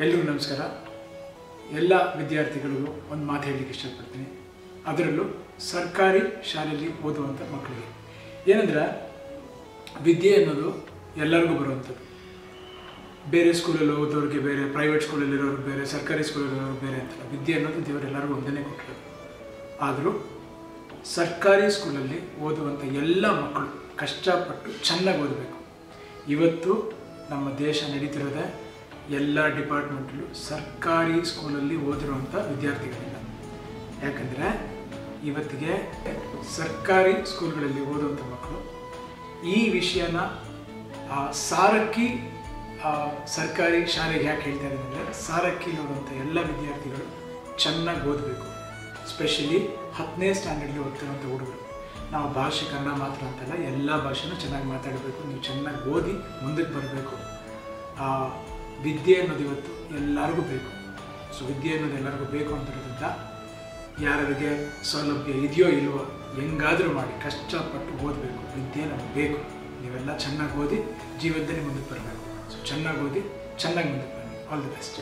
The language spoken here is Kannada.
ಎಲ್ಲರಿಗೂ ನಮಸ್ಕಾರ. ಎಲ್ಲ ವಿದ್ಯಾರ್ಥಿಗಳಿಗೂ ಒಂದು ಮಾತು ಹೇಳಲಿಕ್ಕೆ ಇಷ್ಟಪಡ್ತೀನಿ. ಅದರಲ್ಲೂ ಸರ್ಕಾರಿ ಶಾಲೆಯಲ್ಲಿ ಓದುವಂಥ ಮಕ್ಕಳಿಗೆ ಏನಂದ್ರೆ ವಿದ್ಯೆ ಅನ್ನೋದು ಎಲ್ಲರಿಗೂ ಬರುವಂಥದ್ದು. ಬೇರೆ ಸ್ಕೂಲಲ್ಲಿ ಓದೋರಿಗೆ ಬೇರೆ, ಪ್ರೈವೇಟ್ ಸ್ಕೂಲಲ್ಲಿರೋರಿಗೆ ಬೇರೆ, ಸರ್ಕಾರಿ ಸ್ಕೂಲಲ್ಲಿರೋರಿಗೆ ಬೇರೆ ಅಂತಲ್ಲ. ವಿದ್ಯೆ ಅನ್ನೋದು ದೇವರೆಲ್ಲರಿಗೂ ಒಂದನೇ ಕೊಟ್ಟಿರೋದು. ಆದರೂ ಸರ್ಕಾರಿ ಸ್ಕೂಲಲ್ಲಿ ಓದುವಂಥ ಎಲ್ಲ ಮಕ್ಕಳು ಕಷ್ಟಪಟ್ಟು ಚೆನ್ನಾಗಿ ಓದಬೇಕು. ಇವತ್ತು ನಮ್ಮ ದೇಶ ನಡೀತಿರೋದೇ ಎಲ್ಲ ಡಿಪಾರ್ಟ್ಮೆಂಟಲ್ಲೂ ಸರ್ಕಾರಿ ಸ್ಕೂಲಲ್ಲಿ ಓದಿರುವಂಥ ವಿದ್ಯಾರ್ಥಿಗಳಿಲ್ಲ. ಯಾಕಂದರೆ ಇವತ್ತಿಗೆ ಸರ್ಕಾರಿ ಸ್ಕೂಲ್ಗಳಲ್ಲಿ ಓದುವಂಥ ಮಕ್ಕಳು ಈ ವಿಷಯನ ಸಾರಕ್ಕಿ ಸರ್ಕಾರಿ ಶಾಲೆಗೆ ಯಾಕೆ ಹೇಳ್ತಾ ಇದ್ದಾರೆ ಅಂದರೆ, ಸಾರಕ್ಕಿಲಿ ಓದುವಂಥ ಎಲ್ಲ ವಿದ್ಯಾರ್ಥಿಗಳು ಚೆನ್ನಾಗಿ ಓದಬೇಕು. ಸ್ಪೆಷಲಿ 10ನೇ ಸ್ಟ್ಯಾಂಡರ್ಡ್ಲಿ ಓದ್ತಿರೋಂಥ ಹುಡುಗರು. ನಾವು ಭಾಷೆ ಕನ್ನಡ ಮಾತ್ರ ಅಂತಲ್ಲ, ಎಲ್ಲ ಭಾಷೆನೂ ಚೆನ್ನಾಗಿ ಮಾತಾಡಬೇಕು. ನೀವು ಚೆನ್ನಾಗಿ ಓದಿ ಮುಂದಕ್ಕೆ ಬರಬೇಕು. ವಿದ್ಯೆ ಅನ್ನೋದು ಇವತ್ತು ಎಲ್ಲರಿಗೂ ಬೇಕು. ಸೊ ವಿದ್ಯೆ ಅನ್ನೋದು ಎಲ್ಲರಿಗೂ ಬೇಕು ಅಂತಿರೋದ್ರಿಂದ ಯಾರಿಗೆ ಸೌಲಭ್ಯ ಇದೆಯೋ ಇಲ್ವೋ ಹೆಂಗಾದರೂ ಮಾಡಿ ಕಷ್ಟಪಟ್ಟು ಓದಬೇಕು. ವಿದ್ಯೆ ನಮಗೆ ಬೇಕು. ನೀವೆಲ್ಲ ಚೆನ್ನಾಗಿ ಓದಿ ಜೀವನದಲ್ಲಿ ಮುಂದಕ್ಕೆ ಬರಬೇಕು. ಸೊ ಚೆನ್ನಾಗಿ ಓದಿ ಚೆನ್ನಾಗಿ ಮುಂದಕ್ಕೆ ಬನ್ನಿ. All the best.